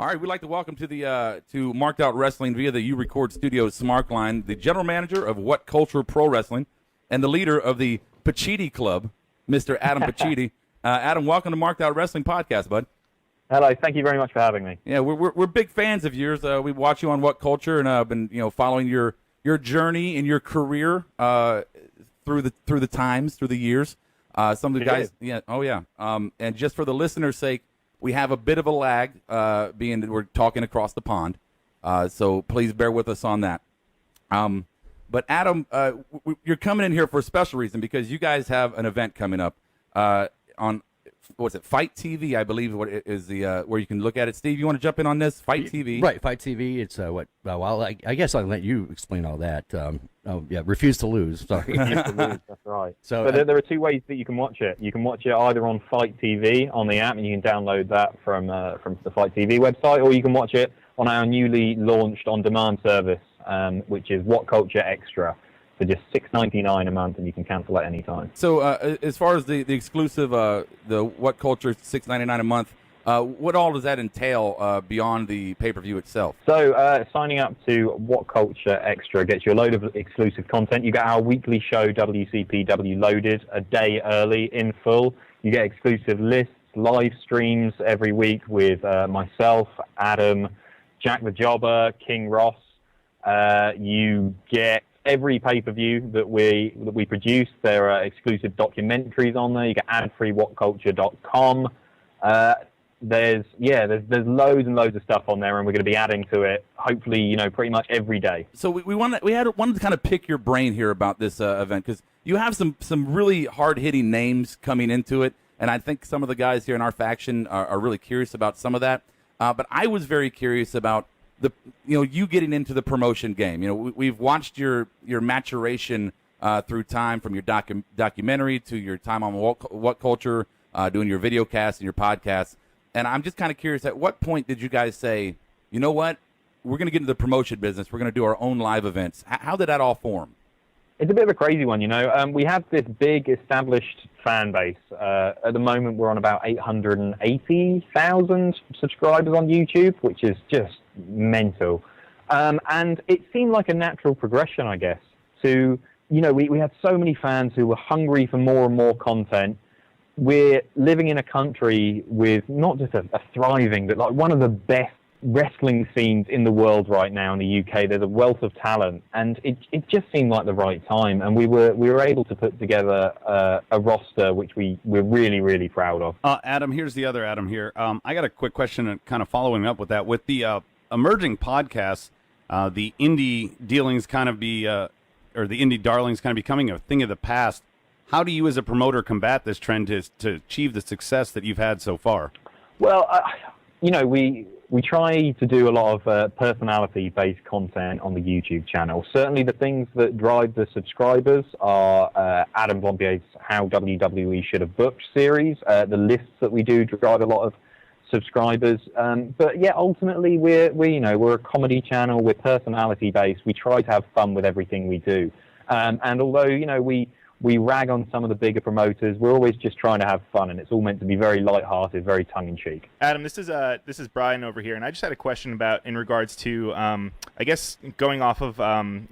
All right, we'd like to welcome to the to Marked Out Wrestling via the U Record Studios Smart Line, the general manager of WhatCulture Pro Wrestling and the leader of the Pacitti Club, Mr. Adam Pacitti. Adam, welcome to Marked Out Wrestling Podcast, bud. Hello, thank you very much for having me. Yeah, we're big fans of yours. We watch you on WhatCulture, and I've been following your journey and your career through the times, through the years. Some of the guys, and just for the listeners' sake, we have a bit of a lag, being that we're talking across the pond, so please bear with us on that. But Adam, you're coming in here for a special reason because you guys have an event coming up on what's it? FITE TV, I believe, what is the where you can look at it. Steve, you want to jump in on this? FITE TV, right? FITE TV. It's what? Well, I guess I'll let you explain all that. Refuse to lose. Sorry, Refuse to lose. That's right. So there are two ways that you can watch it. You can watch it either on FITE TV on the app, and you can download that from the FITE TV website, or you can watch it on our newly launched on-demand service, which is WhatCulture Extra. For just $6.99 a month, and you can cancel at any time. So, as far as the exclusive, the WhatCulture $6.99 a month, what all does that entail beyond the pay-per-view itself? So, signing up to WhatCulture Extra gets you a load of exclusive content. You get our weekly show, WCPW Loaded, a day early in full. You get exclusive lists, live streams every week with myself, Adam, Jack the Jobber, King Ross. You get every pay-per-view that we produce. There are exclusive documentaries on there. You get ad-free whatculture.com. There's loads and loads of stuff on there, and we're going to be adding to it, hopefully, pretty much every day. So we wanted to kind of pick your brain here about this event, because you have some really hard-hitting names coming into it, and I think some of the guys here in our faction are really curious about some of that. But I was very curious about you getting into the promotion game. We've watched your maturation through time, from your documentary to your time on WhatCulture, doing your video cast and your podcast. And I'm just kind of curious, at what point did you guys say, you know what, we're going to get into the promotion business, we're going to do our own live events? How did that all form? It's a bit of a crazy one, We have this big established fan base. At the moment, we're on about 880,000 subscribers on YouTube, which is just mental. And it seemed like a natural progression, I guess, to, we had so many fans who were hungry for more and more content. We're living in a country with not just a thriving, but like one of the best wrestling scenes in the world right now in the UK. There's a wealth of talent, and it just seemed like the right time, and we were able to put together a roster which we're really, really proud of. Adam, here's the other Adam here. I got a quick question kind of following up with that. With the emerging podcasts, the indie dealings kind of or the indie darlings kind of becoming a thing of the past. How do you as a promoter combat this trend to achieve the success that you've had so far? Well, we try to do a lot of personality-based content on the YouTube channel. Certainly the things that drive the subscribers are Adam Bombier's How WWE Should Have Booked series. The lists that we do drive a lot of subscribers. But yeah, ultimately we're a comedy channel. We're personality-based. We try to have fun with everything we do. And although, we rag on some of the bigger promoters, we're always just trying to have fun, and it's all meant to be very lighthearted, very tongue-in-cheek. Adam, this is Brian over here, and I just had a question in regards to, I guess, going off of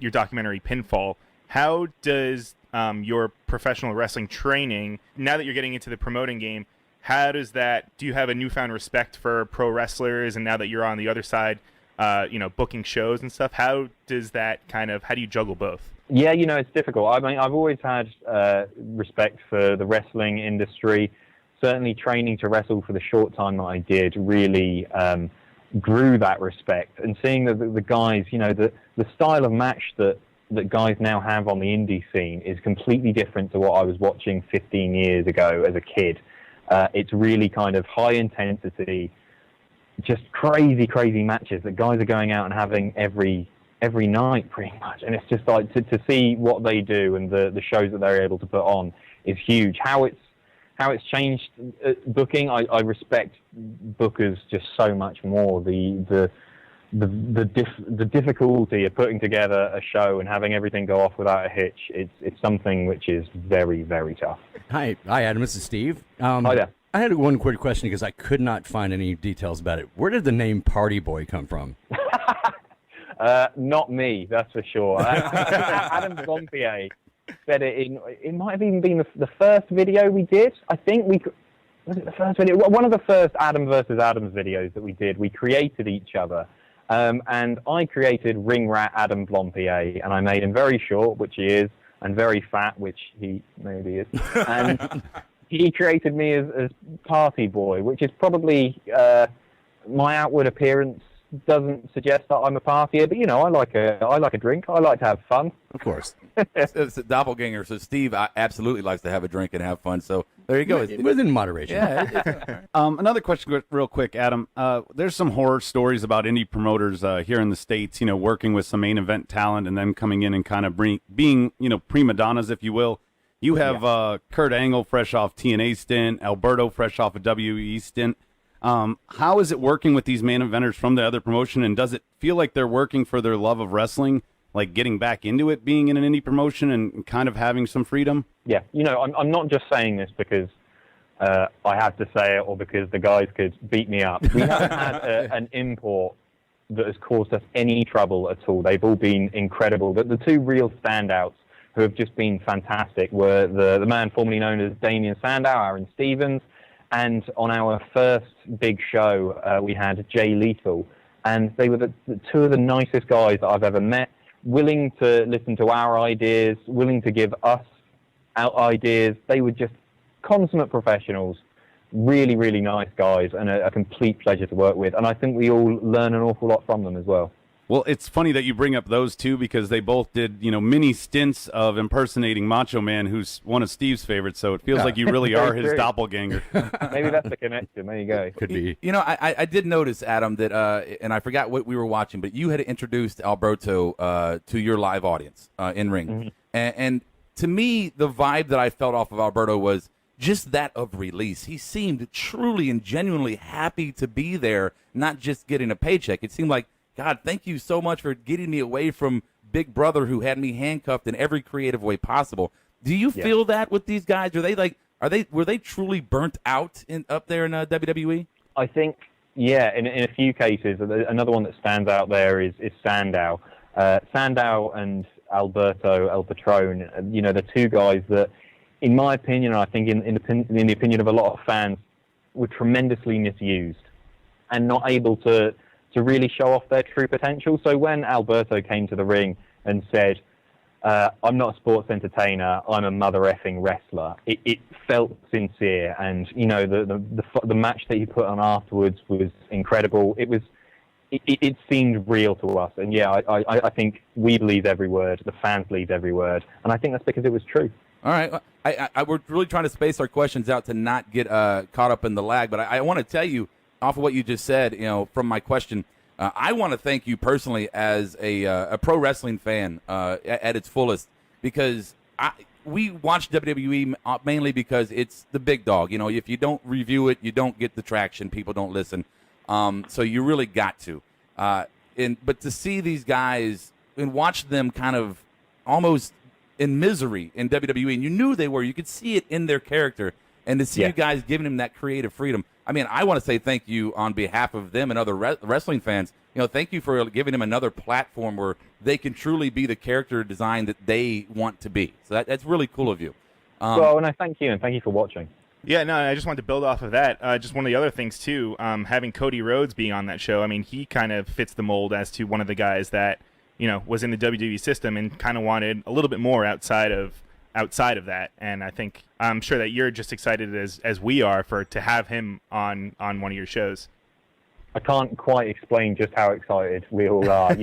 your documentary Pinfall. How does your professional wrestling training, now that you're getting into the promoting game, do you have a newfound respect for pro wrestlers, and now that you're on the other side, booking shows and stuff, how do you juggle both? Yeah, it's difficult. I mean, I've always had respect for the wrestling industry. Certainly training to wrestle for the short time that I did really grew that respect. And seeing the guys, the style of match that guys now have on the indie scene is completely different to what I was watching 15 years ago as a kid. It's really kind of high intensity, just crazy matches that guys are going out and having every night pretty much, and it's just like to see what they do and the shows that they're able to put on is huge. How it's changed booking, I respect bookers just so much more. The difficulty of putting together a show and having everything go off without a hitch, it's something which is very, very tough. Hi Adam, this is Steve. Hi there. I had one quick question because I could not find any details about it. Where did the name Party Boy come from? Not me, that's for sure. Adam Pacitti said it it might have even been the first video we did. I think was it the first video? One of the first Adam versus Adams videos that we did. We created each other. And I created Ring Rat Adam Blompier, and I made him very short, which he is, and very fat, which he maybe is. And he created me as Party Boy, which is probably my outward appearance doesn't suggest that I'm a partier, but I like a drink. I like to have fun. Of course. It's a doppelganger. So Steve absolutely likes to have a drink and have fun. So there you go. Within moderation. Yeah. Another question, real quick, Adam. There's some horror stories about indie promoters here in the States, working with some main event talent and then coming in and kind of being, prima donnas, if you will. You have Kurt Angle fresh off TNA stint, Alberto fresh off a WE stint. How is it working with these main eventers from the other promotion, and does it feel like they're working for their love of wrestling, like getting back into it, being in an indie promotion and kind of having some freedom? Yeah, I'm not just saying this because I have to say it or because the guys could beat me up. We haven't had an import that has caused us any trouble at all. They've all been incredible. The two real standouts who have just been fantastic were the man formerly known as Damien Sandow, Aaron Stevens, and on our first big show, we had Jay Lethal, and they were the two of the nicest guys that I've ever met, willing to listen to our ideas, willing to give us our ideas. They were just consummate professionals, really, really nice guys, and a complete pleasure to work with. And I think we all learn an awful lot from them as well. Well, it's funny that you bring up those two because they both did, mini stints of impersonating Macho Man, who's one of Steve's favorites. So it feels like you really are his doppelganger. Maybe that's the connection. There you go. Could be. I did notice, Adam, that, and I forgot what we were watching, but you had introduced Alberto to your live audience in ring. Mm-hmm. And to me, the vibe that I felt off of Alberto was just that of release. He seemed truly and genuinely happy to be there, not just getting a paycheck. It seemed like, God, thank you so much for getting me away from Big Brother, who had me handcuffed in every creative way possible. Do you feel that with these guys? Were they truly burnt out up there in WWE? I think, yeah, in a few cases. Another one that stands out there is Sandow. Sandow and Alberto El Patron, the two guys that, in my opinion, and I think in the opinion of a lot of fans, were tremendously misused and not able to really show off their true potential. So when Alberto came to the ring and said, I'm not a sports entertainer, I'm a mother effing wrestler, it felt sincere. And, the match that he put on afterwards was incredible. It seemed real to us. And yeah, I think we believe every word, the fans believe every word. And I think that's because it was true. All right. We're really trying to space our questions out to not get caught up in the lag, but I want to tell you, off of what you just said, from my question, I want to thank you personally as a pro wrestling fan at its fullest, because we watch WWE mainly because it's the big dog. If you don't review it, you don't get the traction. People don't listen. So you really got to. But to see these guys and watch them kind of almost in misery in WWE, and you knew they were. You could see it in their character. And to see you guys giving him that creative freedom, I mean, I want to say thank you on behalf of them and other wrestling fans. Thank you for giving him another platform where they can truly be the character design that they want to be. So that's really cool of you. Well, and I thank you, and thank you for watching. Yeah, no, I just wanted to build off of that. Just one of the other things, too, having Cody Rhodes being on that show, I mean, he kind of fits the mold as to one of the guys that, was in the WWE system and kind of wanted a little bit more outside of that, and I'm sure that you're just excited as we are to have him on one of your shows. I can't quite explain just how excited we all are.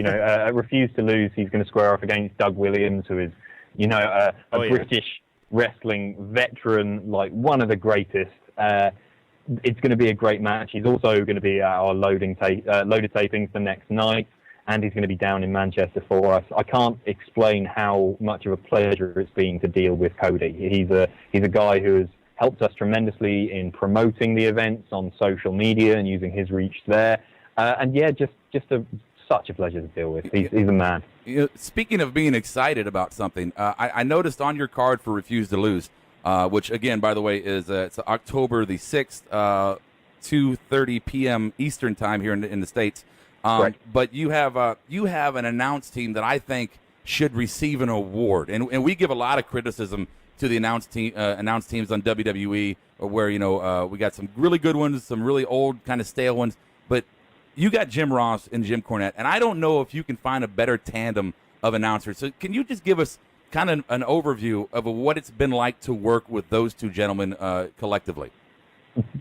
Refuse to Lose. He's going to square off against Doug Williams, who is, a British wrestling veteran, like one of the greatest. It's going to be a great match. He's also going to be at our loaded tapings the next night. And he's going to be down in Manchester for us. I can't explain how much of a pleasure it's been to deal with Cody. He's a guy who has helped us tremendously in promoting the events on social media and using his reach there. And yeah, just such a pleasure to deal with. He's a man. Speaking of being excited about something, I noticed on your card for Refuse to Lose, which again, by the way, is it's October the 6th, 2:30 p.m. Eastern time here in the States. Right. But you have an announce team that I think should receive an award, and we give a lot of criticism to the announce teams on WWE, where we got some really good ones, some really old kind of stale ones, but you got Jim Ross and Jim Cornette, and I don't know if you can find a better tandem of announcers. So can you just give us kind of an overview of what it's been like to work with those two gentlemen collectively?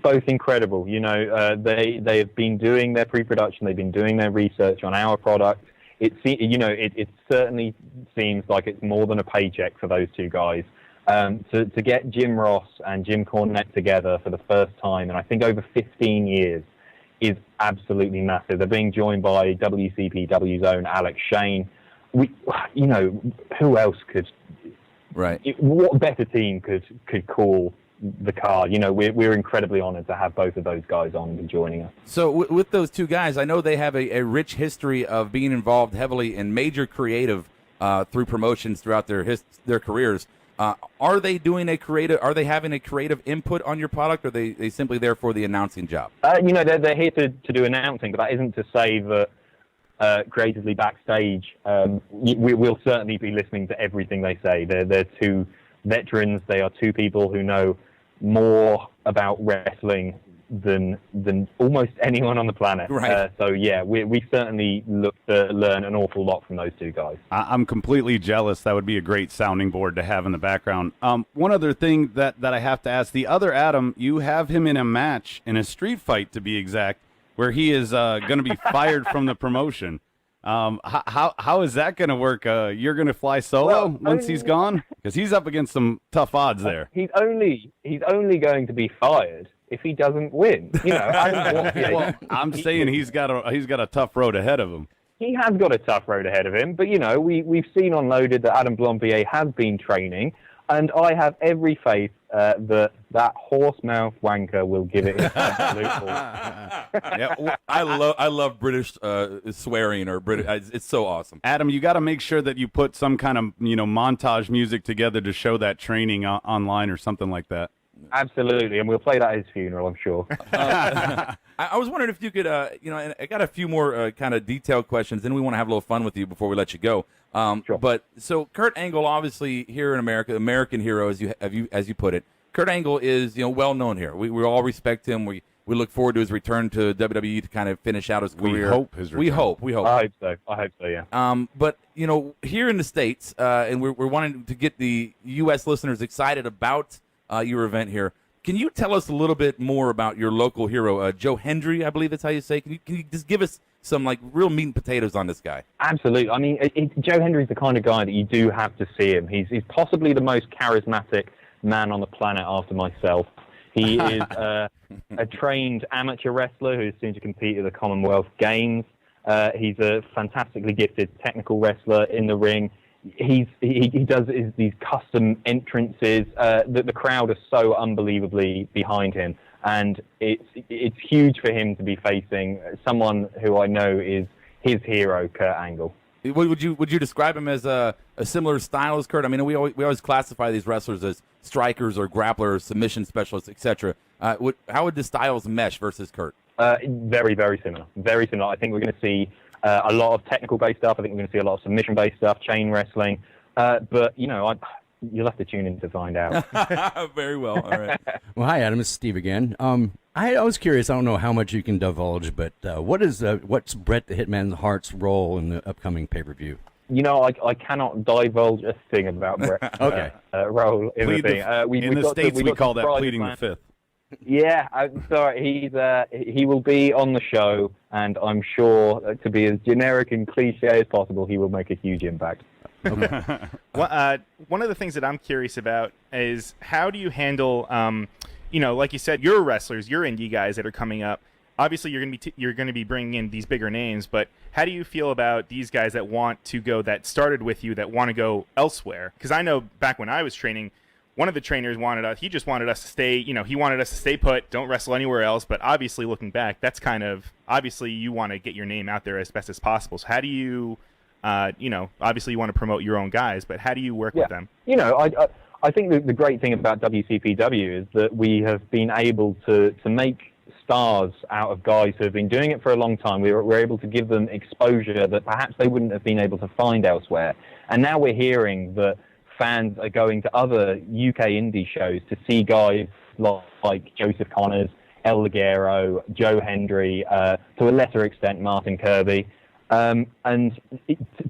Both incredible. They've been doing their pre-production. They've been doing their research on our product. It certainly seems like it's more than a paycheck for those two guys. To get Jim Ross and Jim Cornette together for the first time, and I think over 15 years, is absolutely massive. They're being joined by WCPW's own Alex Shane. Who else could? Right. What better team could call the card? We're incredibly honored to have both of those guys on and joining us. So with those two guys, I know they have a rich history of being involved heavily in major creative through promotions throughout their careers. Are they doing Are they having a creative input on your product, or are they simply there for the announcing job? They're here to do announcing, but that isn't to say that creatively backstage, we'll certainly be listening to everything they say. They're two veterans. They are two people who know more about wrestling than almost anyone on the planet. Right. We certainly look to learn an awful lot from those two guys. I'm completely jealous. That would be a great sounding board to have in the background. One other thing that I have to ask, the other Adam, you have him in a match, in a street fight to be exact, where he is going to be fired from the promotion. How is that going to work? You're going to fly solo once he's gone? Because he's up against some tough odds there. He's only going to be fired if he doesn't win. I'm saying he's got a tough road ahead of him. He has got a tough road ahead of him, but we've seen on Loaded that Adam Blampied has been training, and I have every faith that horse mouth wanker will give it his absolute all. Yeah, I love British swearing or British. It's so awesome. Adam, you got to make sure that you put some kind of montage music together to show that training online or something like that. Absolutely, and we'll play that at his funeral, I'm sure. I was wondering if you could, and I got a few more kind of detailed questions, then we want to have a little fun with you before we let you go. Sure. But so Kurt Angle, obviously here in America, American hero, as you put it. Kurt Angle is well known here. We all respect him. We look forward to his return to WWE to kind of finish out his career. We hope his return. We hope. I hope so. Yeah. But here in the States, and we're wanting to get the U.S. listeners excited about your event here. Can you tell us a little bit more about your local hero, Joe Hendry? I believe that's how you say. Can you just give us some real meat and potatoes on this guy? Absolutely. I mean, Joe Hendry's the kind of guy that you do have to see him. He's possibly the most charismatic man on the planet after myself. He is a trained amateur wrestler who's soon to compete at the Commonwealth Games. He's a fantastically gifted technical wrestler in the ring. He does these custom entrances. The crowd are so unbelievably behind him, and it's huge for him to be facing someone who I know is his hero, Kurt Angle. Would you describe him as a similar style as Kurt? I mean, we always classify these wrestlers as strikers or grapplers, submission specialists, etc. How would the styles mesh versus Kurt? Very, very similar. Very similar. I think we're going to see a lot of technical-based stuff. I think we're going to see a lot of submission-based stuff, chain wrestling. But you'll have to tune in to find out. Very well. All right. Well, hi, Adam. It's Steve again. I was curious. I don't know how much you can divulge, but what's Bret the Hitman Hart's role in the upcoming pay-per-view? I cannot divulge a thing about Bret's role in the thing. In the States, we call that pleading the fifth. Yeah, I'm sorry. He will be on the show, and I'm sure, to be as generic and cliche as possible, he will make a huge impact. Okay. One of the things that I'm curious about is how do you handle, like you said, your wrestlers, your indie guys that are coming up. Obviously, you're going to be bringing in these bigger names, but how do you feel about these guys that want to go, that started with you, that want to go elsewhere? Because I know back when I was training, one of the trainers he just wanted us to stay, he wanted us to stay put, don't wrestle anywhere else. But obviously, looking back, that's obviously you want to get your name out there as best as possible. So how do you, obviously you want to promote your own guys, but how do you work with them? I think the great thing about WCPW is that we have been able to make stars out of guys who have been doing it for a long time. We're able to give them exposure that perhaps they wouldn't have been able to find elsewhere. And now we're hearing that fans are going to other UK indie shows to see guys like Joseph Connors, El Ligero, Joe Hendry, to a lesser extent Martin Kirby. And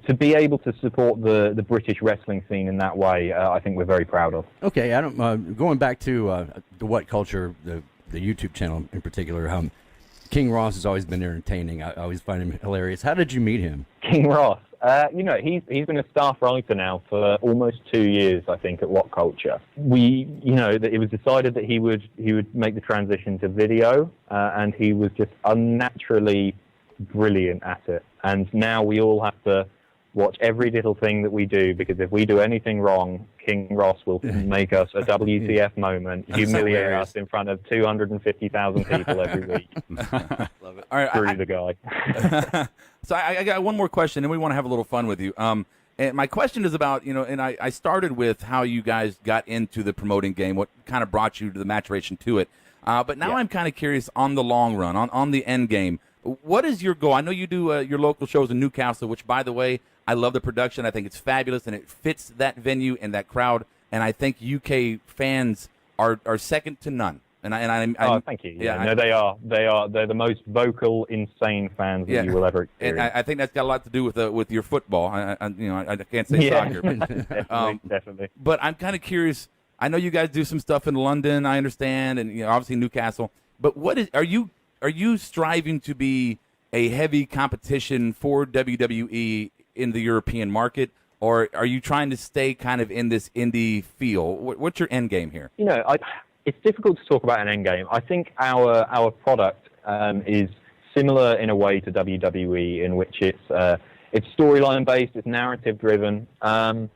to be able to support the British wrestling scene in that way, I think we're very proud of. Okay, Adam, going back to the WhatCulture, the YouTube channel in particular, King Ross has always been entertaining. I always find him hilarious. How did you meet him? King Ross, he's been a staff writer now for almost 2 years, I think, at WhatCulture. It was decided that he would make the transition to video, and he was just unnaturally brilliant at it. And now we all have to watch every little thing that we do, because if we do anything wrong, King Ross will make us a WCF moment, humiliate us in front of 250,000 people every week. Love it. All right, Screw the guy. So I got one more question, and we want to have a little fun with you. And my question is about, and I started with how you guys got into the promoting game, what kind of brought you to the maturation to it. But now I'm kind of curious on the long run, on the end game. What is your goal? I know you do your local shows in Newcastle, which, by the way, I love the production. I think it's fabulous, and it fits that venue and that crowd. And I think UK fans are second to none. Oh, thank you. Yeah, no, they are. They're the most vocal, insane fans that you will ever experience. And I think that's got a lot to do with your football. I can't say soccer, but definitely. But I'm kind of curious. I know you guys do some stuff in London, I understand, and obviously Newcastle. But are you striving to be a heavy competition for WWE in the European market, or are you trying to stay kind of in this indie feel? What's your end game here? It's difficult to talk about an end game. I think our product is similar in a way to WWE, in which it's storyline based, it's narrative driven. I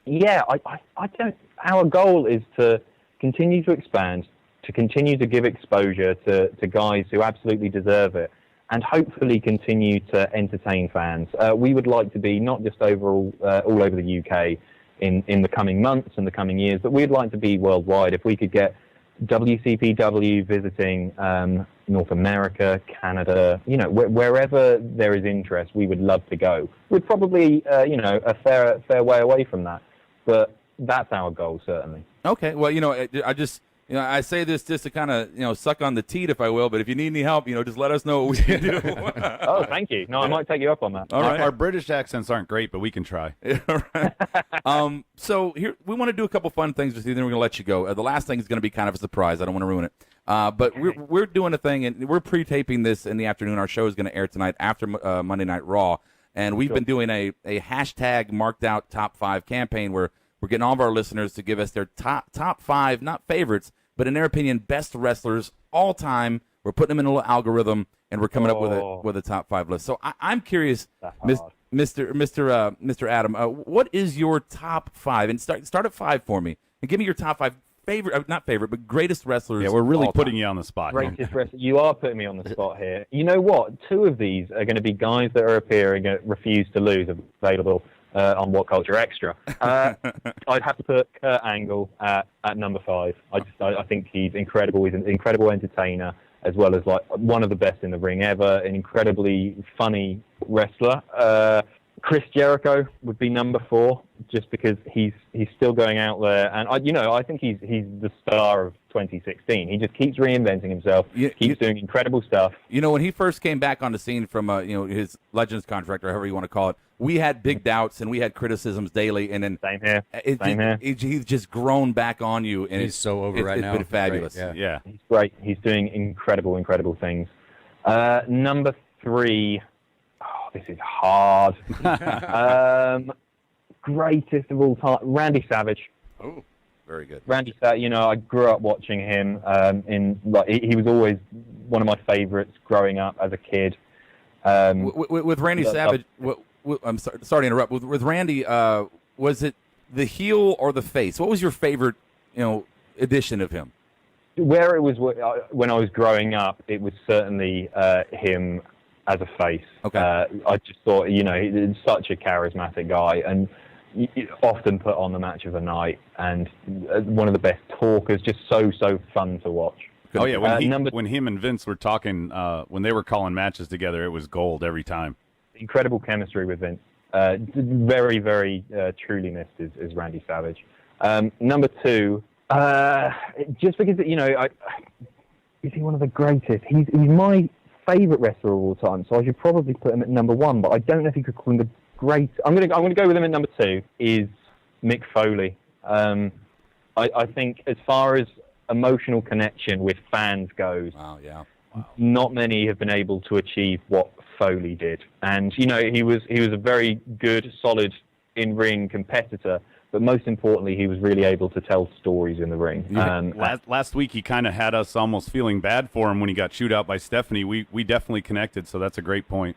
don't. Our goal is to continue to expand, to continue to give exposure to guys who absolutely deserve it, and hopefully continue to entertain fans. We would like to be not just all over the UK in the coming months and the coming years, but we'd like to be worldwide. If we could get WCPW visiting North America, Canada, wherever there is interest, we would love to go. We're probably, a fair way away from that, but that's our goal, certainly. Okay, well, I just... I say this just to kind of, suck on the teat, if I will. But if you need any help, just let us know what we can do. Oh, thank you. No, I might take you up on that. All right. Our British accents aren't great, but we can try. So here we want to do a couple fun things with you. Then we're going to let you go. The last thing is going to be kind of a surprise. I don't want to ruin it. But we're doing a thing, and we're pre-taping this in the afternoon. Our show is going to air tonight after Monday Night Raw, and we've been doing a hashtag marked out top 5 campaign where we're getting all of our listeners to give us their top 5, not favorites, but in their opinion, best wrestlers all time. We're putting them in a little algorithm, and we're coming up with a top 5 list. So I'm curious, Mr. Adam, what is your top 5? And start at 5 for me, and give me your top 5 not favorite, but greatest wrestlers. Yeah, we're really putting you on the spot. Greatest wrestlers. You are putting me on the spot here. You know what? 2 of these are going to be guys that are appearing at Refuse to Lose, available on WhatCulture Extra. I'd have to put Kurt Angle at number 5. I think he's incredible. He's an incredible entertainer, as well as like one of the best in the ring ever, an incredibly funny wrestler. Chris Jericho would be number 4, just because he's still going out there, and I think he's the star of 2016. He just keeps reinventing himself, keeps doing incredible stuff. When he first came back on the scene from his Legends contract, or however you want to call it, we had big doubts and we had criticisms daily, and then same here. He's just grown back on you, and he's so over right now. It's been fabulous. Yeah, he's great. He's doing incredible things. Number 3. This is hard. Greatest of all time, Randy Savage. Oh, very good. Randy Savage. I grew up watching him. He was always one of my favorites growing up as a kid. With Randy Savage, I'm sorry to interrupt. With Randy, was it the heel or the face? What was your favorite, edition of him? Where it was when I was growing up, it was certainly him as a face. Okay. I just thought, he's such a charismatic guy, and often put on the match of the night, and one of the best talkers, just so fun to watch. Oh yeah, when him and Vince were talking, when they were calling matches together, it was gold every time. Incredible chemistry with Vince. Very, very truly missed is Randy Savage. Number 2, just because is he one of the greatest? He's my favourite wrestler of all time, so I should probably put him at number 1. But I don't know if you could call him the great. I'm gonna go with him at number 2. Is Mick Foley. I think as far as emotional connection with fans goes, not many have been able to achieve what Foley did. And he was a very good, solid in-ring competitor, but most importantly, he was really able to tell stories in the ring. Last week, he kind of had us almost feeling bad for him when he got chewed out by Stephanie. We definitely connected, so that's a great point.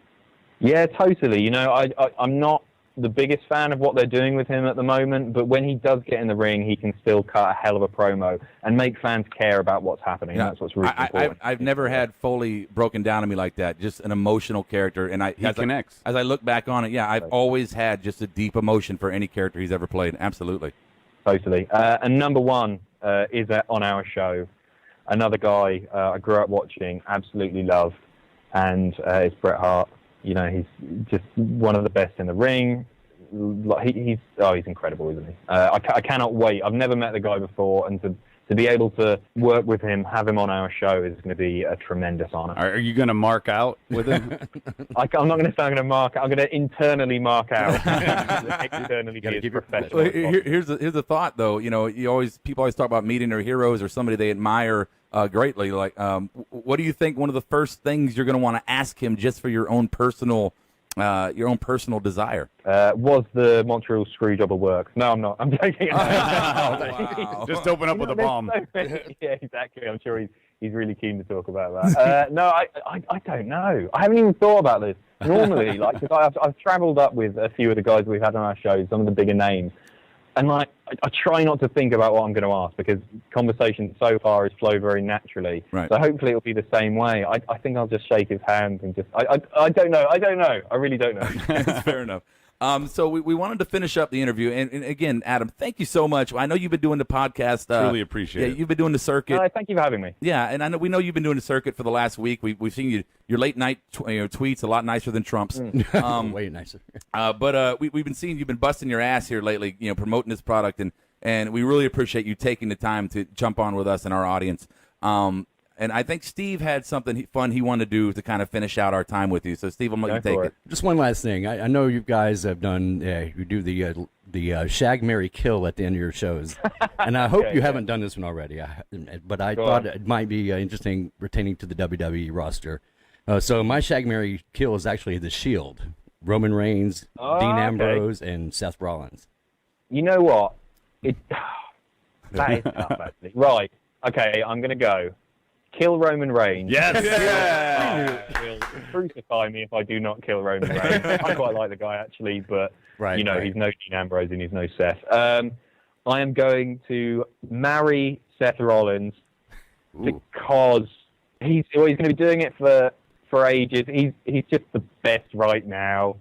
Yeah, totally. I'm not the biggest fan of what they're doing with him at the moment, but when he does get in the ring, he can still cut a hell of a promo and make fans care about what's happening. That's what's really important. I've never had Foley broken down to me like that. Just an emotional character, and he connects. As I look back on it, I've always had just a deep emotion for any character he's ever played. Absolutely. Totally. And number 1 is on our show. Another guy I grew up watching, absolutely loved, and it's Bret Hart. He's just one of the best in the ring. He's incredible, isn't he? I cannot wait. I've never met the guy before, and to be able to work with him, have him on our show, is going to be a tremendous honor. Are you going to mark out with him? I'm not going to say I'm going to mark out. I'm going to internally mark out. Externally be as professional. Well, here's a thought, though. People always talk about meeting their heroes or somebody they admire greatly. Like, what do you think one of the first things you're going to want to ask him, just for your own personal desire? Was the Montreal Screwjob work? No, I'm not. I'm joking. Wow. Just open up with a bomb. Yeah, exactly. I'm sure he's really keen to talk about that. No, I don't know. I haven't even thought about this. Normally, because I've travelled up with a few of the guys we've had on our shows, some of the bigger names, and I try not to think about what I'm going to ask, because conversation so far has flowed very naturally. Right. So hopefully it'll be the same way. I think I'll just shake his hand and just I don't know. I really don't know. Fair enough. So we wanted to finish up the interview, and again, Adam, thank you so much. I know you've been doing the podcast. Really appreciate it. You've been doing the circuit. Thank you for having me. Yeah, and we know you've been doing the circuit for the last week. We've seen your late night tweets, a lot nicer than Trump's. Way nicer. But we've been seeing you've been busting your ass here lately, promoting this product, and we really appreciate you taking the time to jump on with us and our audience. And I think Steve had something fun he wanted to do to kind of finish out our time with you. So, Steve, I'm going to take it. Just one last thing. I know you guys have done, you do the Shag, Marry, Kill at the end of your shows. And I hope you haven't done this one already. But I thought it might be interesting pertaining to the WWE roster. So my Shag, Marry, Kill is actually the Shield. Roman Reigns, Dean Ambrose, and Seth Rollins. You know what? That is tough, actually. Right. Okay, I'm going to go. Kill Roman Reigns. Yes. Will crucify me if I do not kill Roman Reigns. I quite like the guy, actually, but he's no Dean Ambrose and he's no Seth. I am going to marry Seth Rollins because he's going to be doing it for ages. He's just the best right now.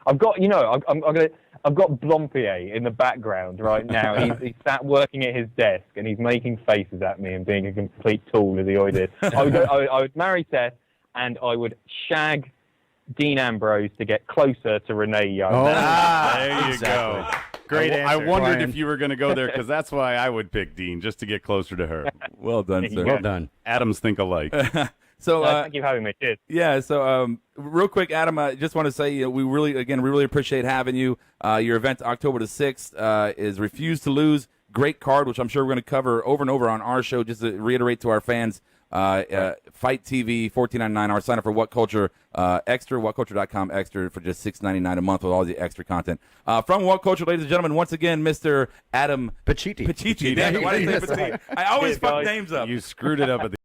I've got Blompier in the background right now. He's sat working at his desk and he's making faces at me and being a complete tool, as he always did. I would marry Seth, and I would shag Dean Ambrose to get closer to Renee Young. There you go. Great answer. I wondered if you were going to go there, because that's why I would pick Dean, just to get closer to her. Well done, sir. Well done. Adams think alike. So thank you for having me. Cheers. Yeah. So real quick, Adam, I just want to say we really appreciate having you. Your event October the 6th is Refuse to Lose. Great card, which I'm sure we're going to cover over and over on our show. Just to reiterate to our fans, FITE TV, $14.99. Or sign up for WhatCulture Extra, WhatCulture.com Extra for just $6.99 a month with all the extra content. From WhatCulture, ladies and gentlemen, once again, Mr. Adam Pacitti. Pacitti. Why did I say Pacitti? I always fuck names up. You screwed it up at the